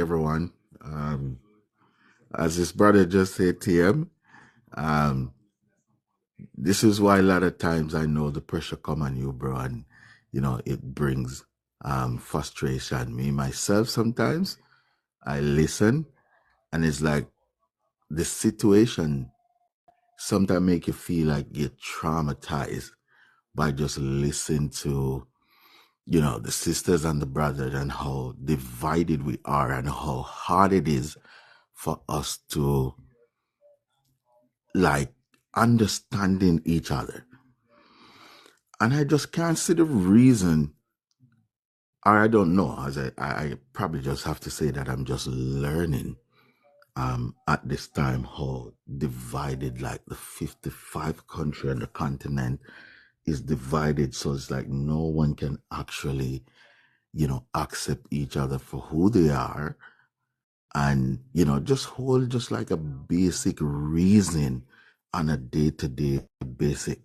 everyone. As his brother just said, TM, um, this is why a lot of times I know the pressure come on you, bro, and it brings frustration. Me myself, sometimes I listen, and it's like the situation sometimes make you feel like you're traumatized by just listening to the sisters and the brothers and how divided we are and how hard it is for us to like understanding each other. And I just can't see the reason, or I don't know, as I probably just have to say that I'm just learning at this time how divided like the 55 country and the continent is divided. So it's like no one can actually, accept each other for who they are and, just hold just like a basic reason on a day-to-day basis.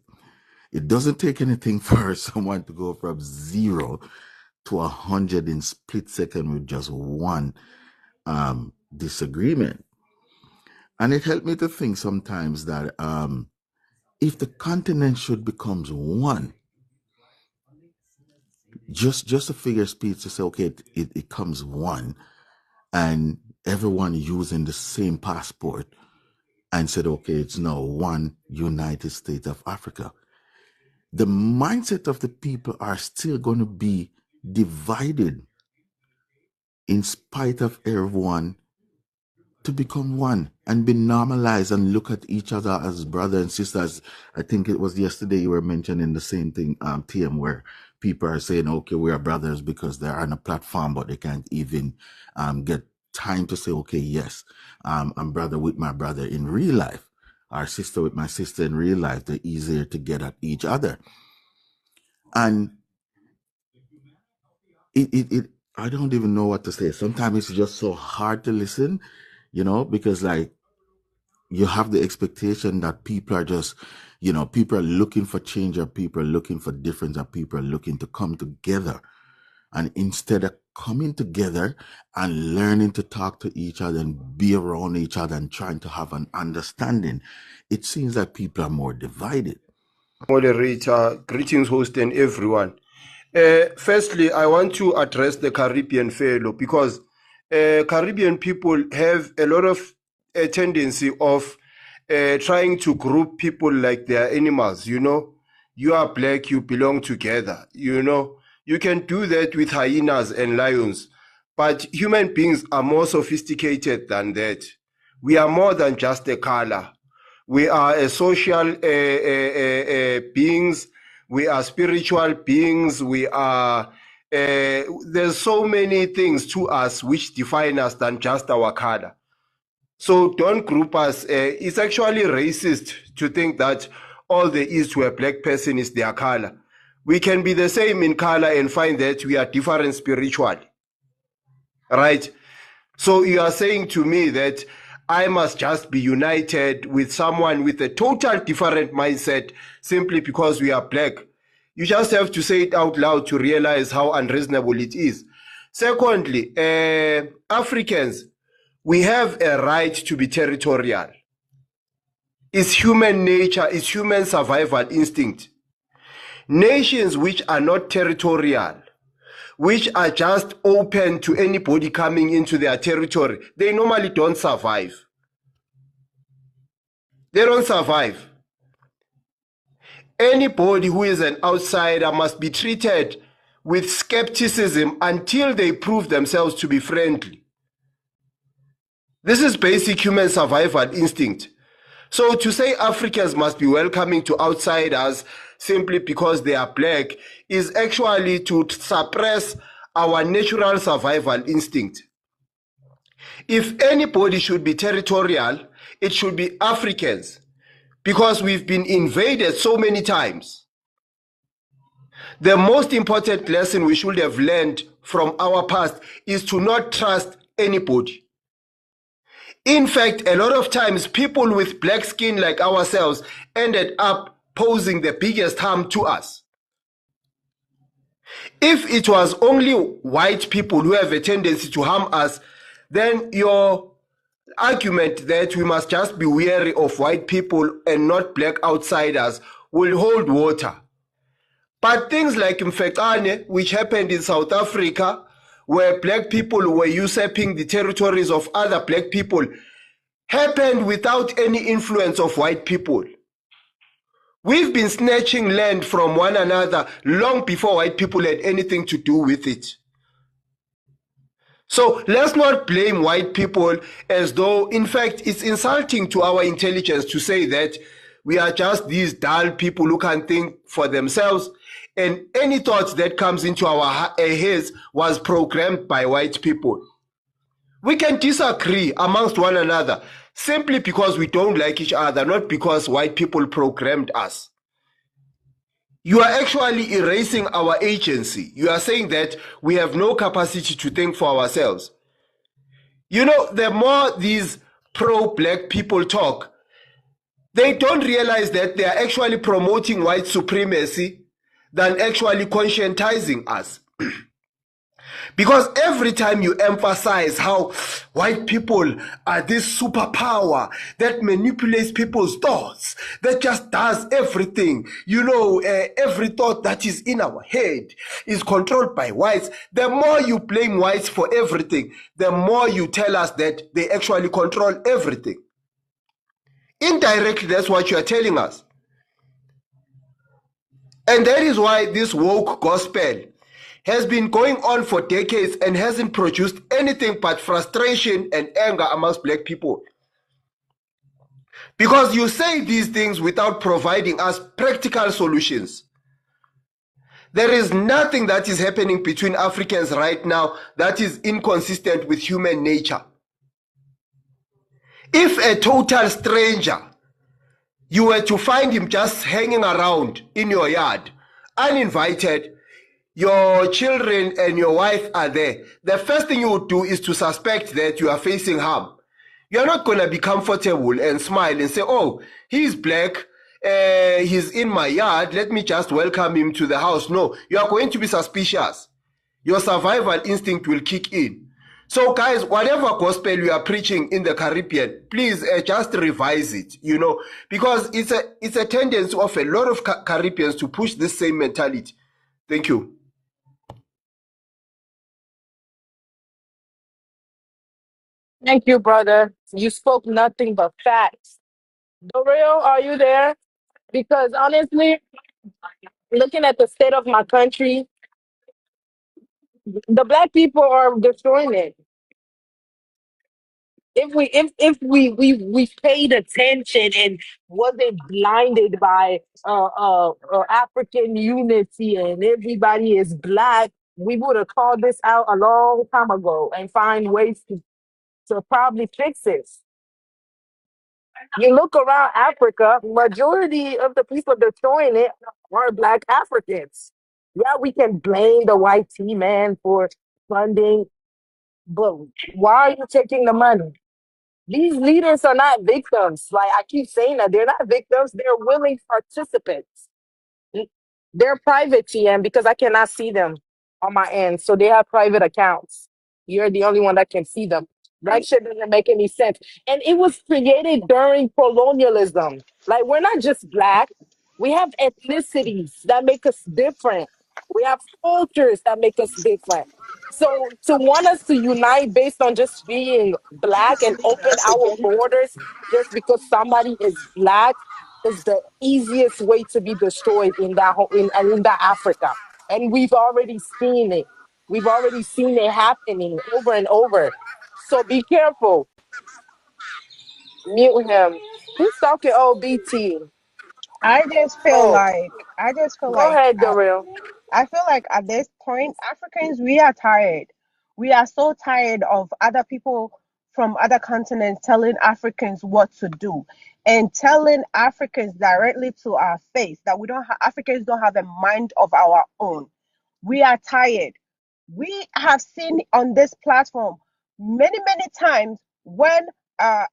It doesn't take anything for someone to go from 0 to 100 in split second with just one disagreement. And it helped me to think sometimes that if the continent should becomes one, just a figure speech to say, okay, it comes one, and everyone using the same passport and said, okay, it's now one United States of Africa. The mindset of the people are still going to be divided in spite of everyone to become one and be normalized and look at each other as brothers and sisters. I think it was yesterday you were mentioning the same thing, TM, where people are saying, okay, we are brothers because they're on a platform, but they can't even get time to say, okay, yes, I'm brother with my brother in real life, our sister with my sister in real life. They're easier to get at each other. And it I don't even know what to say. Sometimes it's just so hard to listen, because like you have the expectation that people are just, people are looking for change, or people are looking for difference, or people are looking to come together. And instead of coming together and learning to talk to each other and be around each other and trying to have an understanding, it seems that people are more divided. Moderator, greetings, host, and everyone. Firstly, I want to address the Caribbean fellow because Caribbean people have a lot of a tendency of trying to group people like they are animals. You are black, you belong together. You can do that with hyenas and lions, but human beings are more sophisticated than that. We are more than just a color. We are a social beings. We are spiritual beings. We are. There's so many things to us which define us than just our color. So don't group us. It's actually racist to think that all there is to a black person is their color. We can be the same in color and find that we are different spiritually. Right? So you are saying to me that I must just be united with someone with a total different mindset simply because we are black. You just have to say it out loud to realize how unreasonable it is. Secondly, Africans, we have a right to be territorial. It's human nature, it's human survival instinct. Nations which are not territorial, which are just open to anybody coming into their territory, they normally don't survive. They don't survive. Anybody who is an outsider must be treated with skepticism until they prove themselves to be friendly. This is basic human survival instinct. So to say Africans must be welcoming to outsiders simply because they are black is actually to suppress our natural survival instinct. If anybody should be territorial, it should be Africans, because we've been invaded so many times. The most important lesson we should have learned from our past is to not trust anybody. In fact, a lot of times people with black skin like ourselves ended up posing the biggest harm to us. If it was only white people who have a tendency to harm us, then your argument that we must just be wary of white people and not black outsiders will hold water. But things like Mfecane, which happened in South Africa, where black people were usurping the territories of other black people, happened without any influence of white people. We've been snatching land from one another long before white people had anything to do with it. So let's not blame white people as though, in fact, it's insulting to our intelligence to say that we are just these dull people who can think for themselves, and any thoughts that comes into our heads was programmed by white people. We can disagree amongst one another simply because we don't like each other, not because white people programmed us. You are actually erasing our agency. You are saying that we have no capacity to think for ourselves. You know, the more these pro-black people talk, they don't realize that they are actually promoting white supremacy than actually conscientizing us. Because every time you emphasize how white people are this superpower that manipulates people's thoughts, that just does everything, you know, every thought that is in our head is controlled by whites, the more you blame whites for everything, the more you tell us that they actually control everything. Indirectly, that's what you are telling us. And that is why this woke gospel has been going on for decades and hasn't produced anything but frustration and anger amongst black people. Because you say these things without providing us practical solutions. There is nothing that is happening between Africans right now that is inconsistent with human nature. If a total stranger, you were to find him just hanging around in your yard, uninvited, your children and your wife are there, the first thing you would do is to suspect that you are facing harm. You're not going to be comfortable and smile and say, oh, he's black, he's in my yard, let me just welcome him to the house. No, you are going to be suspicious. Your survival instinct will kick in. So guys, whatever gospel you are preaching in the Caribbean, please just revise it, you know, because it's a tendency of a lot of Caribbeans to push this same mentality. Thank you. Thank you, brother. You spoke nothing but facts. Doreo, are you there? Because honestly, looking at the state of my country, the black people are destroying it. If we paid attention and wasn't blinded by African unity and everybody is black, we would have called this out a long time ago and find ways to probably fix it. You look around Africa, majority of the people destroying it are black Africans. Yeah, we can blame the white tea man for funding, but why are you taking the money? These leaders are not victims. Like I keep saying that they're not victims, they're willing participants. They're private TM because I cannot see them on my end. So they have private accounts. You're the only one that can see them. That shit doesn't make any sense. And it was created during colonialism. Like we're not just black. We have ethnicities that make us different. We have cultures that make us different. So to want us to unite based on just being black and open our borders just because somebody is black is the easiest way to be destroyed in in that Africa. And we've already seen it. We've already seen it happening over and over. So be careful. Mute him. Who's talking OBT? Oh, I just feel go like ahead, Darrell. I feel like at this point, Africans, we are tired. We are so tired of other people from other continents telling Africans what to do and telling Africans directly to our face that Africans don't have a mind of our own. We are tired. We have seen on this platform many times when a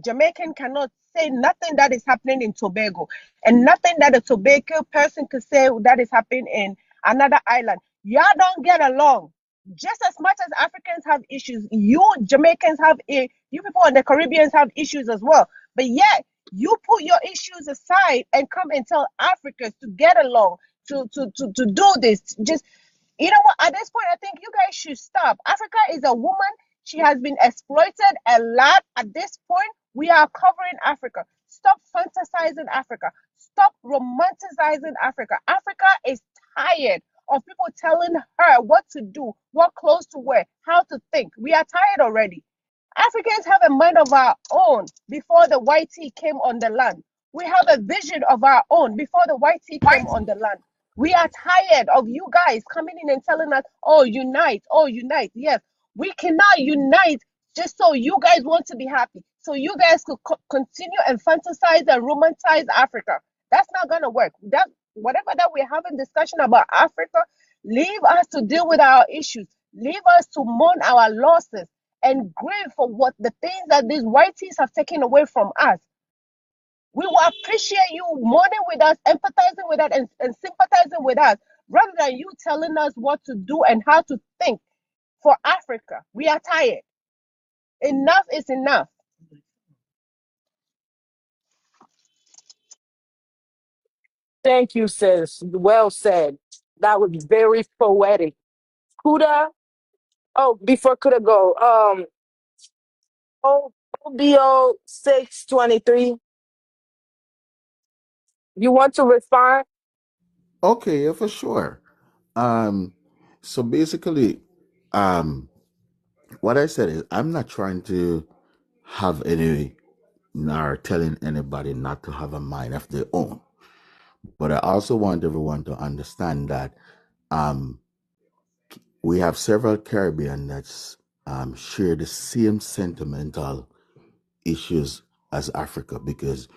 Jamaican cannot say nothing that is happening in Tobago and nothing that a Tobago person could say that is happening in another island. Y'all don't get along. Just as much as Africans have issues, you Jamaicans have you people in the Caribbeans have issues as well. But yet you put your issues aside and come and tell Africans to get along, to do this. Just, you know what? At this point, I think you guys should stop. Africa is a woman. She has been exploited a lot. At this point, we are covering Africa. Stop fantasizing Africa. Stop romanticizing Africa. Africa is tired of people telling her what to do, what clothes to wear, how to think. We are tired already. Africans have a mind of our own before the white tea came on the land. We have a vision of our own before the white tea came on the land. We are tired of you guys coming in and telling us, oh, unite, oh, unite. Yes, we cannot unite just so you guys want to be happy. So you guys could continue and fantasize and romanticize Africa. That's not going to work. That whatever that we're having discussion about Africa, leave us to deal with our issues. Leave us to mourn our losses and grieve for what the things that these whiteys have taken away from us. We will appreciate you mourning with us, empathizing with us, and sympathizing with us, rather than you telling us what to do and how to think for Africa. We are tired. Enough is enough. Thank you, sis. Well said. That was very poetic. Kuda. Oh, before Kuda go, OBO 623. You want to respond? Okay, yeah, for sure. So basically, um, what I said is I'm not trying to have any nor telling anybody not to have a mind of their own. But I also want everyone to understand that um, we have several Caribbean that's share the same sentimental issues as Africa, because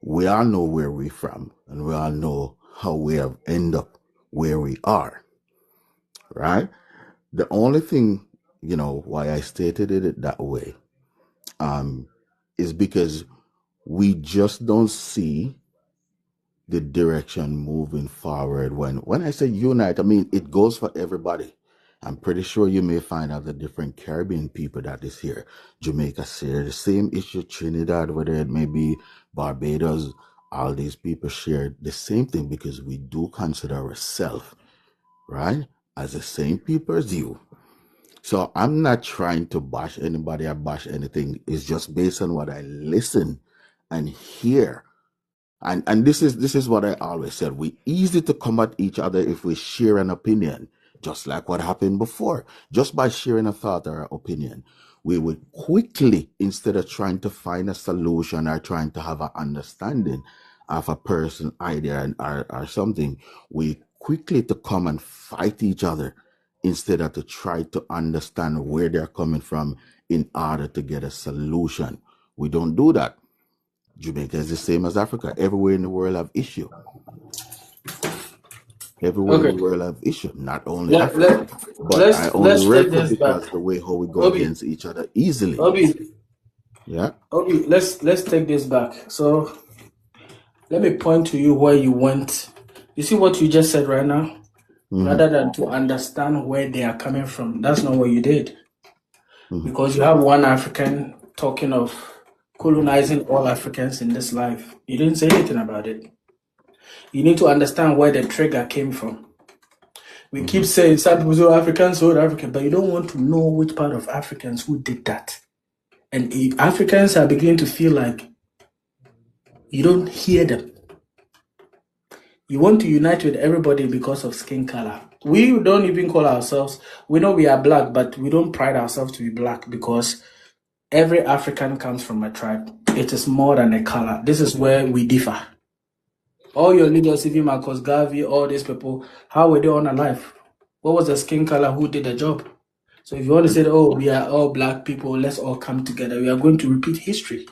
we all know where we're from and we all know how we have end up where we are, right? The only thing, why I stated it that way, is because we just don't see the direction moving forward. When I say unite, I mean it goes for everybody. I'm pretty sure you may find out the different Caribbean people that is here. Jamaica share the same issue, Trinidad, whether it may be Barbados, all these people share the same thing, because we do consider ourselves, right, as the same people as you. So I'm not trying to bash anybody or bash anything. It's just based on what I listen and hear. And this is what I always said. We easy to come at each other if we share an opinion, just like what happened before. Just by sharing a thought or opinion, we would quickly, instead of trying to find a solution or trying to have an understanding of a person idea or something, we quickly to come and fight each other instead of to try to understand where they're coming from in order to get a solution. We don't do that. Jamaica is the same as Africa. Everywhere in the world have issue. Everywhere in Okay. the world have issue. Not only Let, Africa. let, But I only let's take refer this back. because the way how we go Obi, against each other easily. Obi, Yeah. let's take this back. So let me point to you where you went. You see what you just said right now? Rather than to understand where they are coming from. That's not what you did. Because you have one African talking of colonizing all Africans in this life. You didn't say anything about it. You need to understand where the trigger came from. We keep saying some people say Africans, South African, but you don't want to know which part of Africans who did that. And if Africans are beginning to feel like you don't hear them. You want to unite with everybody because of skin color. We don't even call ourselves, we know we are black, but we don't pride ourselves to be black because every African comes from a tribe. It is more than a color. This is where we differ. All your leaders, even Marcus Garvey, all these people, how were they on alive? What was the skin color? Who did the job? So if you want to say, oh, we are all black people, let's all come together, we are going to repeat history.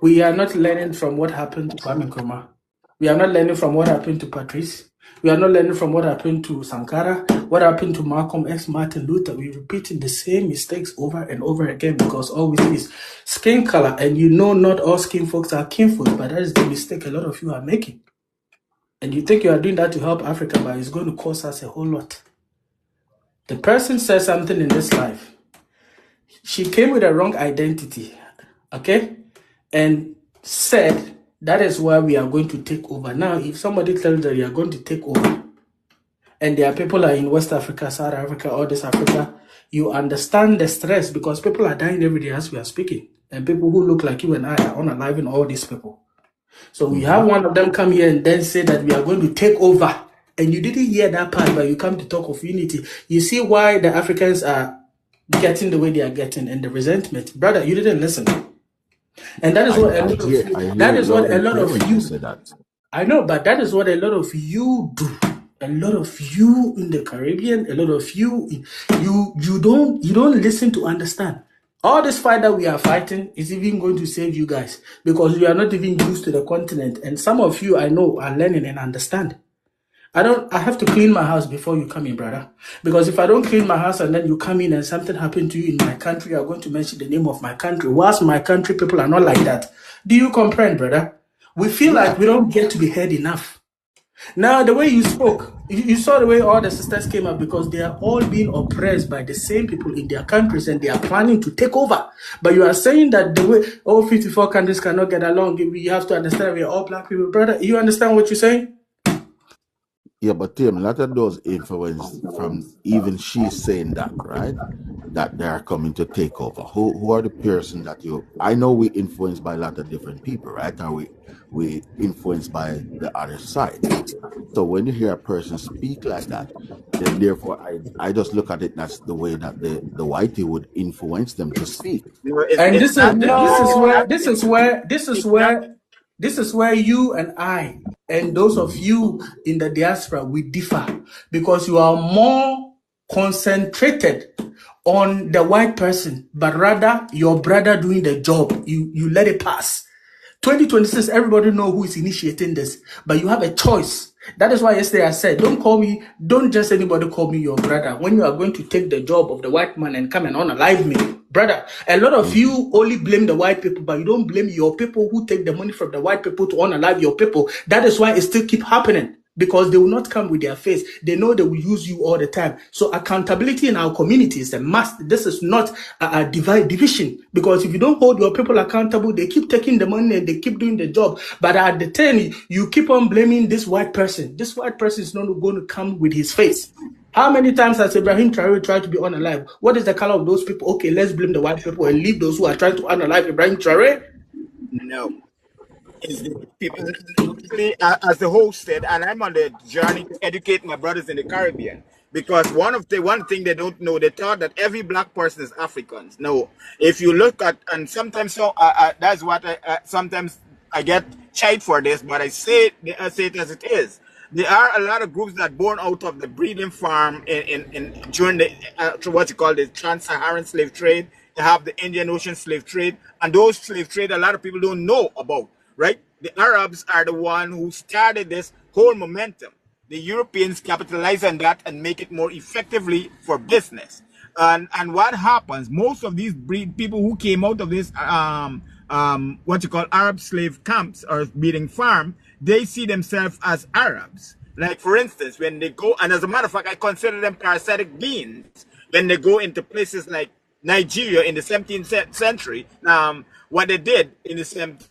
We are not learning from what happened to Kwame Nkrumah. We are not learning from what happened to Patrice. We are not learning from what happened to Sankara, what happened to Malcolm X, Martin Luther. We're repeating the same mistakes over and over again because all we see is skin color. And you know not all skin folks are kinfolks, but that is the mistake a lot of you are making. And you think you are doing that to help Africa, but it's going to cost us a whole lot. The person said something in this life. She came with a wrong identity, okay? And said, that is why we are going to take over. Now, if somebody tells that you are going to take over, and there are people are in West Africa, South Africa, all this Africa, you understand the stress because people are dying every day as we are speaking. And people who look like you and I are unaliving all these people. So we have one of them come here and then say that we are going to take over. And you didn't hear that part, but you come to talk of unity. You see why the Africans are getting the way they are getting and the resentment. Brother, you didn't listen. And that is what a lot of you, that is what a lot of you say that. I know, but that is what a lot of you do. A lot of you in the Caribbean, a lot of you don't listen to understand. All this fight that we are fighting is even going to save you guys because you are not even used to the continent. And some of you I know are learning and understand. I have to clean my house before you come in, brother. Because if I don't clean my house and then you come in and something happened to you in my country, you are going to mention the name of my country. Whilst my country people are not like that. Do you comprehend, brother? We feel like we don't get to be heard enough. Now, the way you spoke, you saw the way all the sisters came up because they are all being oppressed by the same people in their countries and they are planning to take over. But you are saying that the way all 54 countries cannot get along, you have to understand we are all black people, brother. You understand what you're saying? Yeah, but Tim, a lot of those influence from even she saying that, right? That they are coming to take over. Who are the person that I know we influenced by a lot of different people, right? Or we influenced by the other side. So when you hear a person speak like that, then therefore I just look at it that's the way that the whitey would influence them to speak. And It's not this is where you and I and those of you in the diaspora we differ because you are more concentrated on the white person, but rather your brother doing the job. You let it pass. 2026, everybody know who is initiating this, but you have a choice. That is why yesterday I said, don't just anybody call me your brother. When you are going to take the job of the white man and come and unalive me, brother, a lot of you only blame the white people, but you don't blame your people who take the money from the white people to unalive your people. That is why it still keep happening. Because they will not come with their face. They know they will use you all the time. So accountability in our community is a must. This is not a division. Because if you don't hold your people accountable, they keep taking the money and they keep doing the job. But at the end, you keep on blaming this white person. This white person is not going to come with his face. How many times has Ibrahim Traore tried to be unalive? What is the color of those people? Okay, let's blame the white people and leave those who are trying to unalive Ibrahim Traore. No. Is the people as the host said, and I'm on the journey to educate my brothers in the Caribbean because one thing they don't know, they thought that every black person is Africans. No, if you look at, and sometimes that's what sometimes I get chide for this, but I say it as it is. There are a lot of groups that born out of the breeding farm during the what you call the trans-Saharan slave trade. They have the Indian Ocean slave trade, and those slave trade a lot of people don't know about. Right? The Arabs are the one who started this whole momentum. The Europeans capitalize on that and make it more effectively for business. And what happens? Most of these people who came out of this what you call Arab slave camps or breeding farm, they see themselves as Arabs. Like for instance, when they go, and as a matter of fact, I consider them parasitic beings when they go into places like Nigeria in the 17th century. What they did in the 17th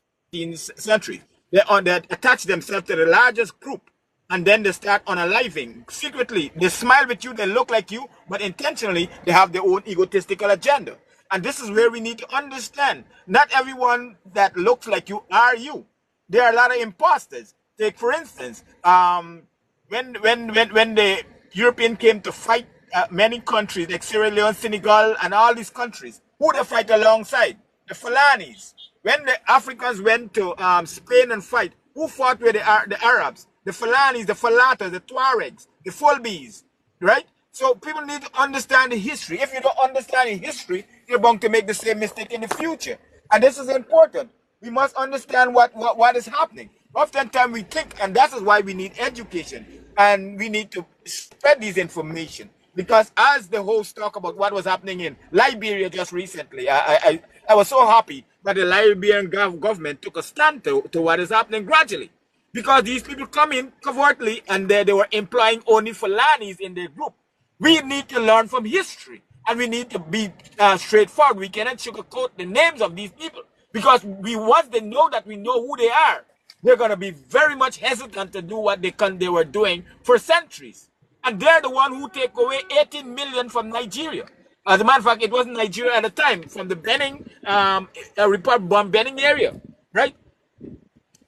century, they attach themselves to the largest group and then they start unaliving secretly. They smile with you, they look like you, but intentionally they have their own egotistical agenda. And this is where we need to understand, not everyone that looks like you are you. There are a lot of imposters. Take for instance, when the European came to fight many countries like Sierra Leone, Senegal, and all these countries, who they fight alongside? The Fulanis. When the Africans went to Spain and fight, who fought with the Arabs? The Fulanis, the Falatas, the Tuaregs, the Fulbis, right? So people need to understand the history. If you don't understand the history, you're bound to make the same mistake in the future. And this is important. We must understand what is happening. Oftentimes we think, and that is why we need education, and we need to spread this information. Because as the host talk about what was happening in Liberia just recently, I was so happy that the Liberian government took a stand to what is happening gradually. Because these people come in covertly and they were employing only Fulanis in their group. We need to learn from history, and we need to be straightforward. We cannot sugarcoat the names of these people, because once they know that we know who they are, they're going to be very much hesitant to do what they were doing for centuries. And they're the one who take away 18 million from Nigeria. As a matter of fact, it wasn't Nigeria at the time, from the Benin, Benin area, right?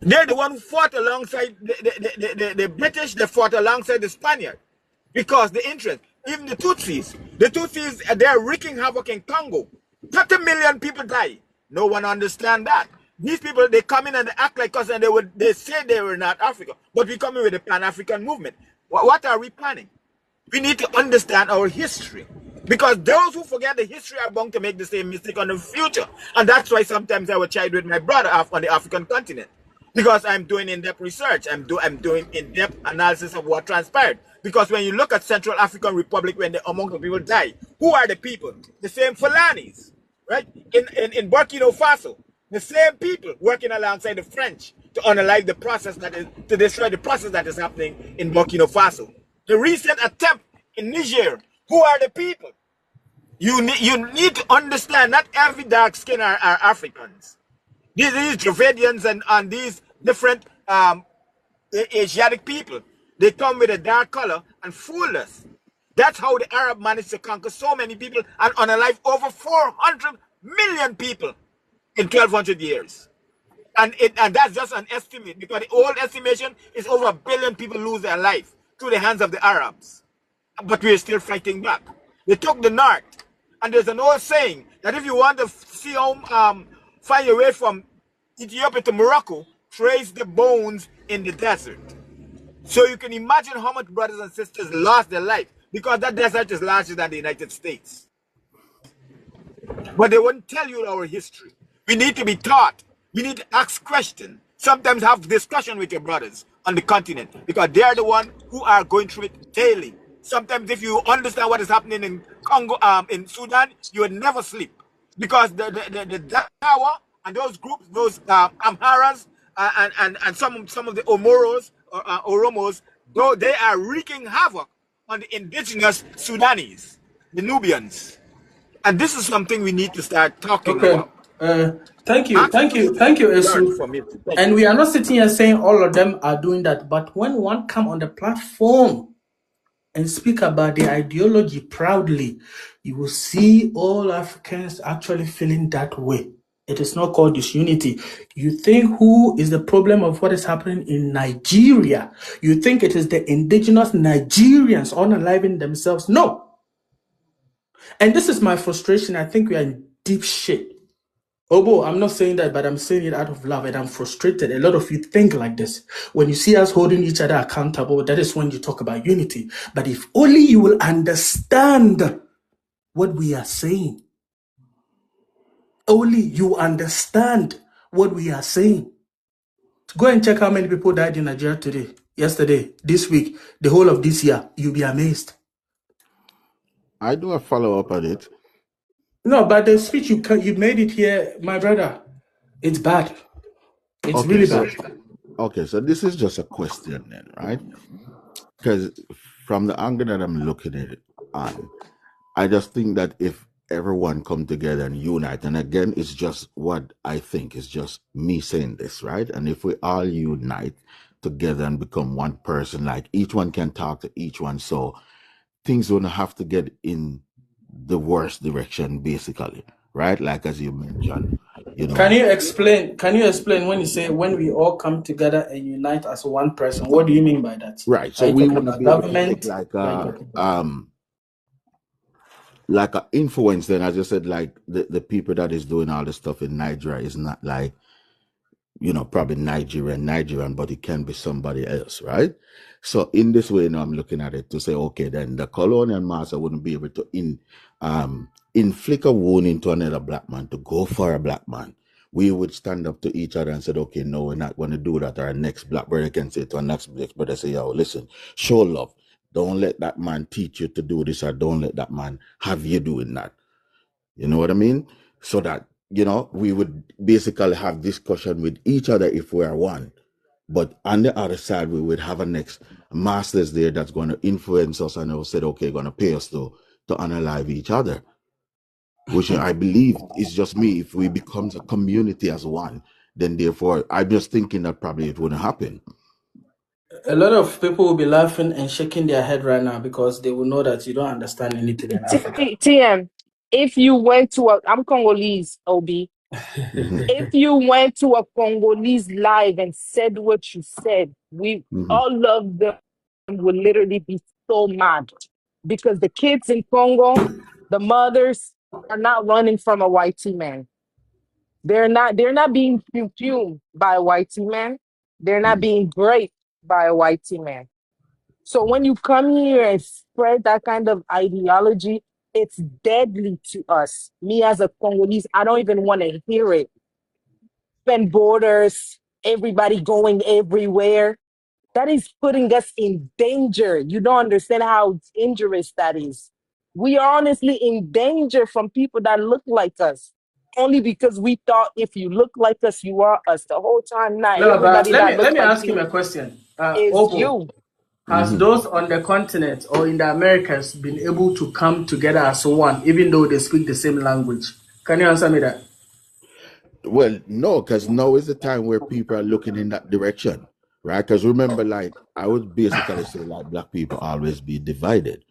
They're the one who fought alongside the British. They fought alongside the Spaniard, because the interest. Even the Tutsis, they're wreaking havoc in Congo. 30 million people die. No one understand that. These people, they come in and they act like us, and they say they were not Africa, but we come in with the Pan-African movement. What are we planning? We need to understand our history, because those who forget the history are bound to make the same mistake on the future. And that's why sometimes I will chide with my brother on the African continent, because I'm doing in-depth research. I'm doing in-depth analysis of what transpired. Because when you look at Central African Republic, when the Among people die, who are the people? The same Fulanis, right? In Burkina Faso, the same people working alongside the French to unalive the process to destroy the process that is happening in Burkina Faso. The recent attempt in Niger, who are the people? You need to understand, not every dark skin are Africans. These Dravedians and these different Asiatic people, they come with a dark color and fool us. That's how the Arab managed to conquer so many people and unalive over 400 million people in 1,200 years. And that's just an estimate, because the old estimation is over 1 billion people lose their life through the hands of the Arabs. But we're still fighting back. They took the north. And there's an old saying that if you want to see find your way from Ethiopia to Morocco, trace the bones in the desert. So you can imagine how much brothers and sisters lost their life, because that desert is larger than the United States. But they won't tell you our history. We need to be taught. We need to ask questions. Sometimes have discussion with your brothers on the continent, because they are the ones who are going through it daily. Sometimes if you understand what is happening in Congo, in Sudan, you would never sleep, because the Dawa and those groups, those Amharas and some of the Omoros or Oromos, though they are wreaking havoc on the indigenous Sudanese, the Nubians, and this is something we need to start talking about. Thank you, Esu. And we are not sitting here saying all of them are doing that, but when one come on the platform and speak about the ideology proudly, you will see all Africans actually feeling that way. It is not called disunity. You think who is the problem of what is happening in Nigeria? You think it is the indigenous Nigerians unaliving themselves? No. And this is my frustration. I think we are in deep shit. Obo, I'm not saying that, but I'm saying it out of love, and I'm frustrated. A lot of you think like this. When you see us holding each other accountable, that is when you talk about unity. But if only you will understand what we are saying, only you understand what we are saying. Go and check how many people died in Nigeria today, yesterday, this week, the whole of this year. You'll be amazed. I do a follow-up on it. No, but the speech you made it here, my brother, it's bad. It's really bad. Okay, so this is just a question then, right? Because from the angle that I'm looking at it on, I just think that if everyone come together and unite, and again, it's just what I think, it's just me saying this, right? And if we all unite together and become one person, like each one can talk to each one, so things don't have to get in the worst direction, basically, right? Like as you mentioned, you know. Can you explain when you say when we all come together and unite as one person? What do you mean by that? Right. So we want to be government like an influence. Then, as I said, like the people that is doing all the stuff in Nigeria is not like, you know, probably Nigerian, but it can be somebody else, right? So in this way, now I'm looking at it to say, okay, then the colonial master wouldn't be able to inflict a wound into another black man to go for a black man. We would stand up to each other and say, okay, no, we're not going to do that. Or our next black brother can say to our next black brother, say, yo, listen, show love. Don't let that man teach you to do this, or don't let that man have you doing that. You know what I mean? So that, you know, we would basically have discussion with each other if we are one. But on the other side, we would have a next masters there that's going to influence us and they'll say, okay, going to pay us to unalive each other, which I believe is just me. If we becomes a community as one, then therefore, I'm just thinking that probably it wouldn't happen. A lot of people will be laughing and shaking their head right now because they will know that you don't understand anything in Africa. TM, if you went to I'm Congolese, Obi. Mhm, If you went to a Congolese live and said what you said, we mhm. all of them would literally be so mad because the kids in Congo, the mothers are not running from a white man. They're not being fumed by a white man. They're not Mhm. being raped by a white man. So when you come here and spread that kind of ideology, it's deadly to us. Me as a Congolese, I don't even want to hear it. Open borders, everybody going everywhere. That is putting us in danger. You don't understand how dangerous that is. We are honestly in danger from people that look like us. Only because we thought if you look like us, you are us. The whole time, not No, but everybody let that me let look me like ask him you a question. is Obo, you. has Mhm. those on the continent or in the Americas been able to come together as one, even though they speak the same language? Can you answer me that? Well, no, because now is the time where people are looking in that direction, right? Because remember, like, I would basically say, like, black people always be divided,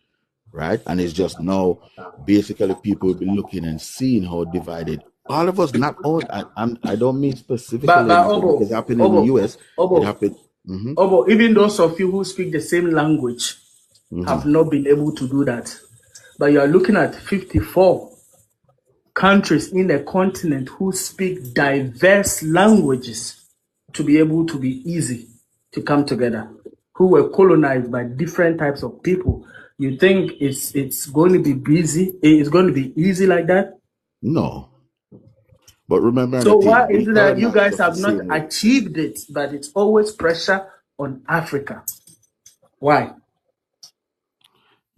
right? And it's just now, basically, people will be looking and seeing how divided all of us, not all, I don't mean But specifically in but Africa, Obo, because it happened in the Obo, US, it Obo, happened. Hmm. Obo, even those of you who speak the same language Hmm. have not been able to do that. But you are looking at 54 countries in the continent who speak diverse languages to be able to be easy to come together, who were colonized by different types of people. You think it's going to be busy? It's going to be easy like that? No. But remember the So why thing, is we it are that you not guys just the have not same way. achieved it, but it's always pressure on Africa? Why?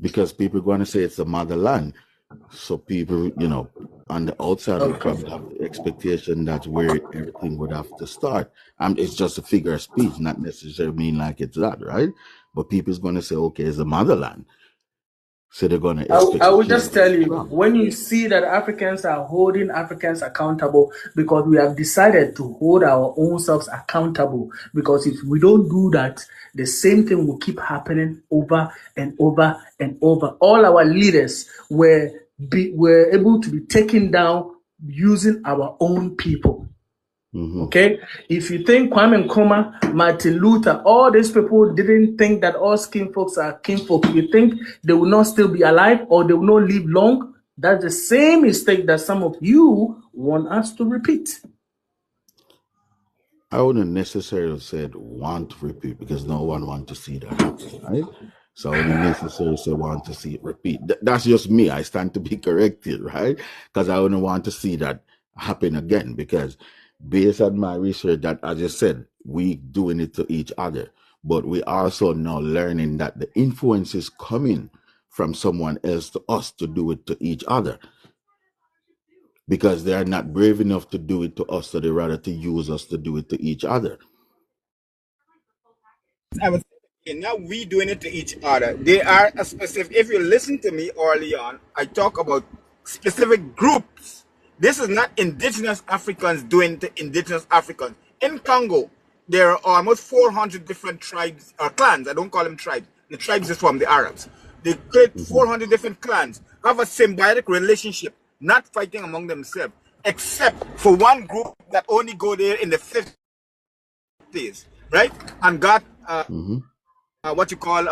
Because people are going to say it's the motherland. So people, on the outside would Okay. probably have the expectation that's where everything would have to start. It's just a figure of speech, not necessarily mean like it's that, right? But people's going to say, okay, it's the motherland. So they're going to expect I the will just tell changes to you, come. when you see that Africans are holding Africans accountable, because we have decided to hold our own selves accountable, because if we don't do that, the same thing will keep happening over and over and over. All our leaders were able to be taken down using our own people. Hmm. Okay, if you think Kwame Nkrumah, Martin Luther, all these people didn't think that all skin folks are kinfolk, you think they will not still be alive or they will not live long? That's the same mistake that some of you want us to repeat. I wouldn't necessarily say want to repeat because no one wants to see that happen, right? So I wouldn't necessarily say want to see it repeat. That's just me. I stand to be corrected, right? Because I wouldn't want to see that happen again. Because based on my research, that as I said, we doing it to each other, but we also now learning that the influence is coming from someone else to us to do it to each other because they are not brave enough to do it to us, so they rather to use us to do it to each other. I was thinking, now we doing it to each other. They are a specific. If you listen to me early on, I talk about specific groups. This is not indigenous Africans doing to indigenous Africans. In Congo, there are almost 400 different tribes or clans. I don't call them tribes. The tribes is from the Arabs. They create Mhm. 400 different clans, have a symbiotic relationship, not fighting among themselves, except for one group that only go there in the 50s, right? And got Mhm. what you call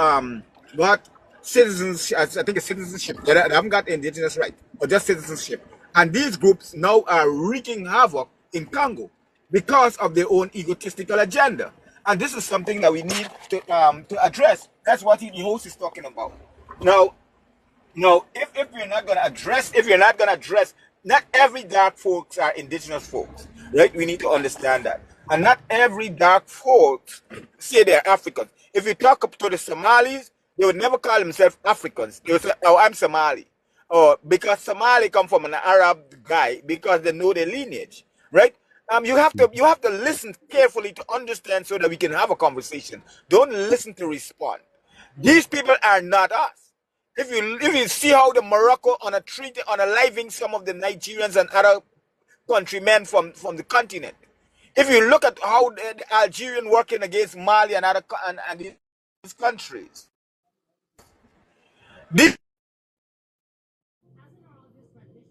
got citizenship. I think it's citizenship. They haven't got indigenous right or just citizenship. And these groups now are wreaking havoc in Congo because of their own egotistical agenda. And this is something that we need to address. That's what the host is talking about. Now, no, if you're not gonna address, not every dark folks are indigenous folks, right? We need to understand that, and not every dark folks say they're Africans. If you talk up to the Somalis, they would never call themselves Africans. They would say, "Oh, I'm Somali," or because Somali come from an Arab guy because they know their lineage, right? You have to listen carefully to understand so that we can have a conversation. Don't listen to respond. These people are not us. If you see how the Morocco on a treaty on aliving some of the Nigerians and other countrymen from the continent. If you look at how the Algerian working against Mali and other and these countries, these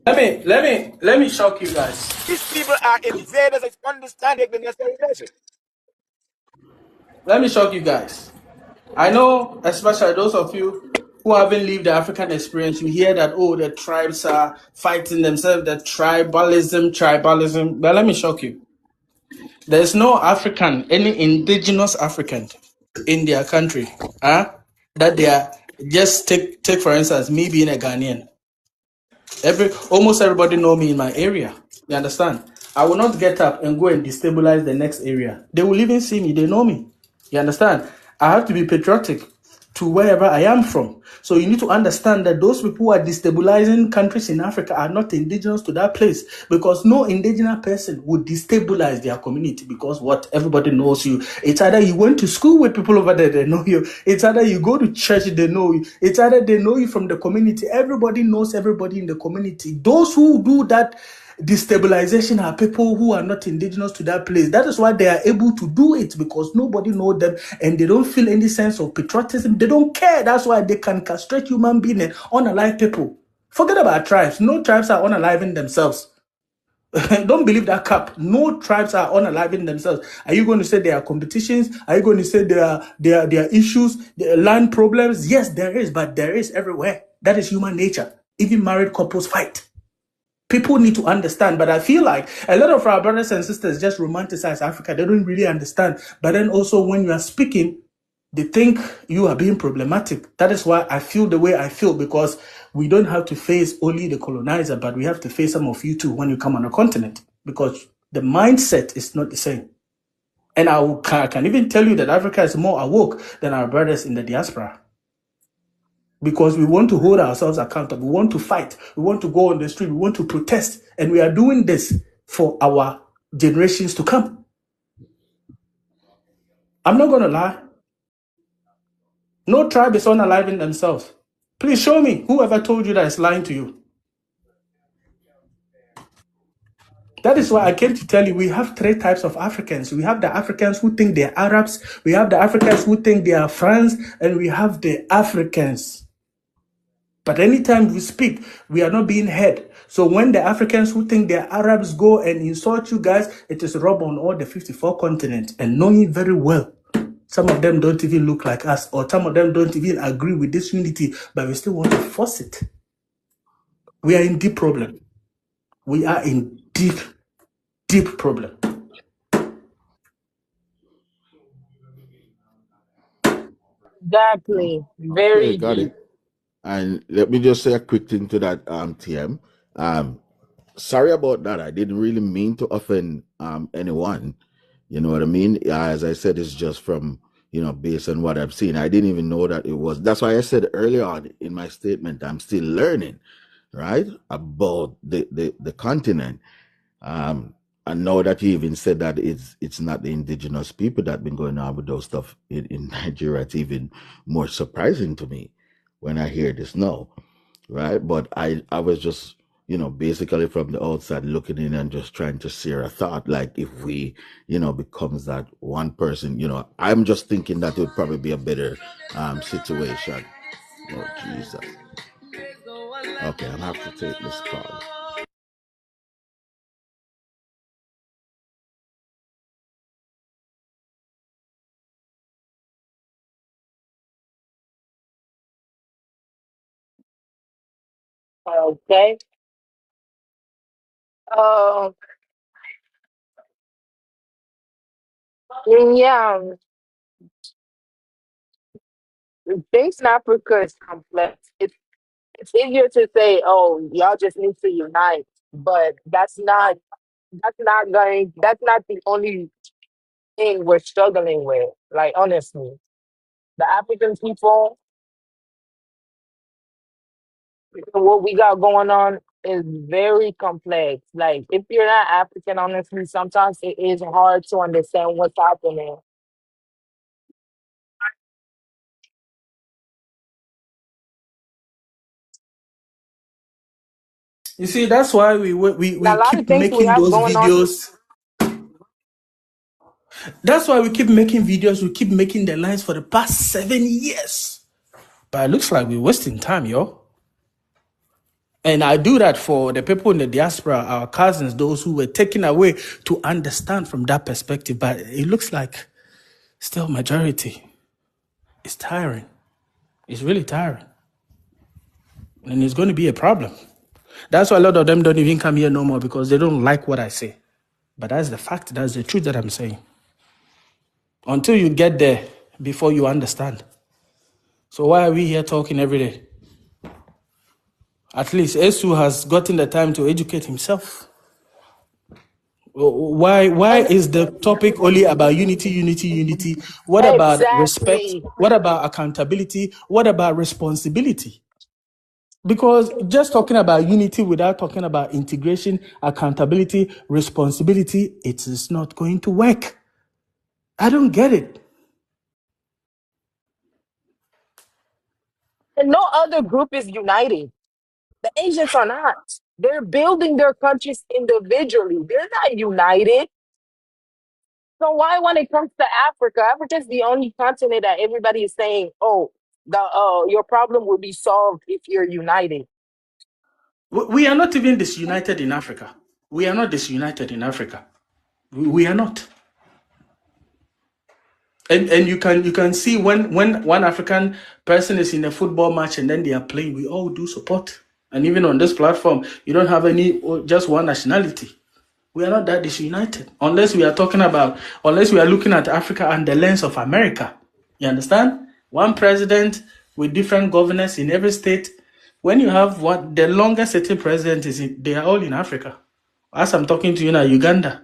Let me shock you guys. people are invaders. I understand the necessary measures. Let me shock you guys. I know, especially those of you who haven't lived the African experience, you hear that, oh, the tribes are fighting themselves, the tribalism. But let me shock you. There's no African, any indigenous African in their country, that they are, just take for instance, me being a Ghanaian. Almost everybody know me in my area. You understand? I will not get up and go and destabilize the next area. They will even see me. They know me. You understand? I have to be patriotic to wherever I am from. So you need to understand that those people who are destabilizing countries in Africa are not indigenous to that place, because no indigenous person would destabilize their community, because what everybody knows you. It's either you went to school with people over there, they know you. It's either you go to church, they know you. It's either they know you from the community. Everybody knows everybody in the community. Those who do that destabilization are people who are not indigenous to that place. That is why they are able to do it, because nobody knows them and they don't feel any sense of patriotism. They don't care. That's why they can castrate human beings and unalive people. Forget about tribes. No tribes are unaliving themselves. Don't believe that cap. No tribes are unaliving themselves. Are you going to say there are competitions? Are you going to say there are issues, there are land problems? Yes, there is, but there is everywhere. That is human nature. Even married couples fight. People need to understand, but I feel like a lot of our brothers and sisters just romanticize Africa. They don't really understand. But then also when you are speaking, they think you are being problematic. That is why I feel the way I feel, because we don't have to face only the colonizer, but we have to face some of you too when you come on a continent, because the mindset is not the same. And I can even tell you that Africa is more awoke than our brothers in the diaspora, because we want to hold ourselves accountable. We want to fight. We want to go on the street. We want to protest. And we are doing this for our generations to come. I'm not going to lie. No tribe is unaliving themselves. Please show me whoever told you that is lying to you. That is why I came to tell you we have three types of Africans. We have the Africans who think they're Arabs. We have the Africans who think they are France. And we have the Africans. But anytime we speak, we are not being heard. So when the Africans who think they're Arabs go and insult you guys, it is rub on all the 54 continents. And knowing very well, some of them don't even look like us, or some of them don't even agree with this unity, but we still want to force it. We are in deep problem. We are in deep, deep problem. Exactly. Okay, Very got deep. it. And let me just say a quick thing to that, TM. Sorry about that. I didn't really mean to offend anyone. You know what I mean? As I said, it's just from, based on what I've seen. I didn't even know that it was. That's why I said earlier on in my statement, I'm still learning, right, about the continent. And now that you even said that it's not the indigenous people that been going on with those stuff in Nigeria, it's even more surprising to me when I hear this now, right? But I was just, basically from the outside looking in and just trying to share a thought, like if we, becomes that one person, I'm just thinking that it would probably be a better situation. Oh, Jesus. Okay, I'm gonna have to take this call. Okay. Uh, yeah, things in Africa is complex. It's easier to say, oh, y'all just need to unite, but that's not the only thing we're struggling with. Like honestly, the African people, what we got going on. is very complex. Like if you're not African, honestly, sometimes it is hard to understand what's happening. You see, that's why And a we lot of keep things we making have those going on. videos. That's why we keep making videos. We keep making the lines for the past 7 years. But it looks like we're wasting time, yo. And I do that for the people in the diaspora, our cousins, those who were taken away to understand from that perspective. But it looks like still majority. It's tiring. It's really tiring. And it's going to be a problem. That's why a lot of them don't even come here no more because they don't like what I say. But that's the fact. That's the truth that I'm saying. Until you get there, before you understand. So why are we here talking every day? At least Esu has gotten the time to educate himself. Why And is the topic only about unity, unity, unity? What about respect? exactly. What about accountability? What about responsibility? Because just talking about unity without talking about integration, accountability, responsibility, it is not going to work. I don't get it. And no other group is uniting. The Asians are not. They're building their countries individually. They're not united. So why, when it comes to Africa, Africa is the only continent that everybody is saying, "Oh, the your problem will be solved if you're united." We are not even disunited in Africa. We are not disunited in Africa. We are not. And you can see when one African person is in a football match and then they are playing, we all do support. And even on this platform, you don't have any just one nationality. We are not that disunited unless we are looking at Africa and the lens of America. You understand? One president with different governors in every state. When you have the longest sitting president they are all in Africa. As I'm talking to you now, Uganda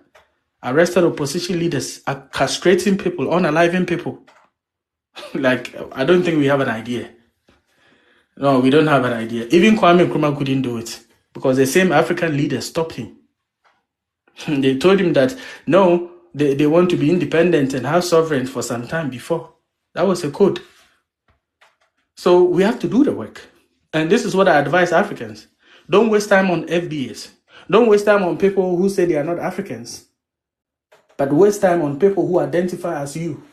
arrested opposition leaders, are castrating people, unaliving people. Like, I don't think we have an idea. No, we don't have an idea. Even Kwame Nkrumah couldn't do it because the same African leaders stopped him. They told him that, no, they want to be independent and have sovereign for some time before. That was a code. So we have to do the work. And this is what I advise Africans. Don't waste time on FBAs. Don't waste time on people who say they are not Africans. But waste time on people who identify as you.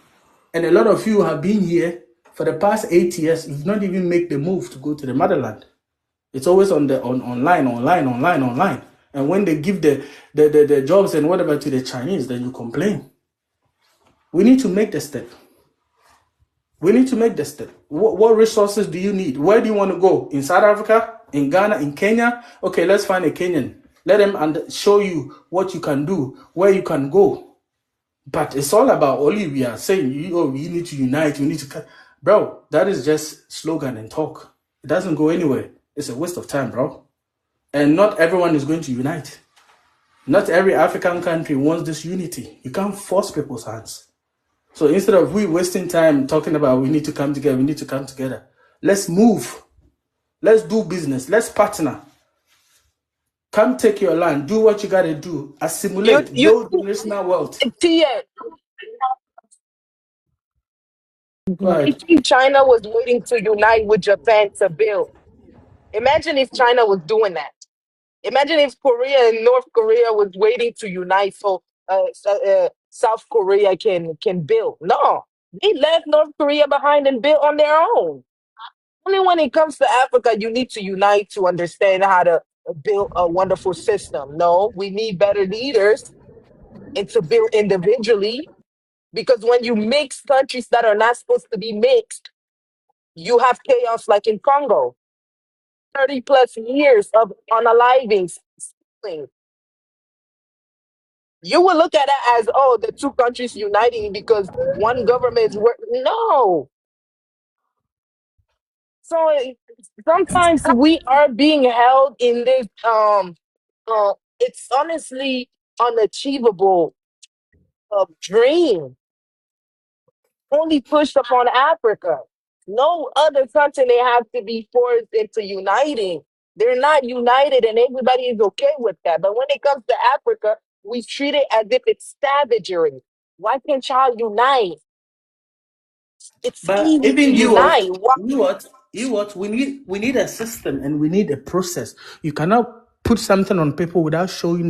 And a lot of you have been here for the past 8 years. You've not even made the move to go to the motherland. It's always online. And when they give the jobs and whatever to the Chinese, then you complain. We need to make the step. What resources do you need? Where do you want to go? In South Africa? In Ghana? In Kenya? Okay, let's find a Kenyan. Let them show you what you can do, where you can go. But it's all about only we are saying, we need to unite, we need to... Bro, that is just slogan and talk. It doesn't go anywhere. It's a waste of time, bro. And not everyone is going to unite. Not every African country wants this unity. You can't force people's hands. So instead of we wasting time talking about we need to come together, let's move. Let's do business. Let's partner. Come take your land. Do what you got to do. Assimilate. You Build national wealth. Tia, Go I ahead. think China was waiting to unite with Japan to build. Imagine if China was doing that. Imagine if Korea and North Korea was waiting to unite so South Korea can build. No, they left North Korea behind and built on their own. Only when it comes to Africa, you need to unite to understand how to build a wonderful system. No, we need better leaders and to build individually because when you mix countries that are not supposed to be mixed, you have chaos like in Congo. 30 plus years of unalivings. You will look at it as, oh, the two countries uniting because one government is working. No. So sometimes we are being held in this it's honestly unachievable dream only pushed upon Africa. No other continent have to be forced into uniting. They're not united, and everybody is okay with that. But when it comes to Africa, we treat it as if it's savagery. Why can't y'all unite? It's But easy to even unite. Why? we need a system and we need a process. You cannot put something on paper without showing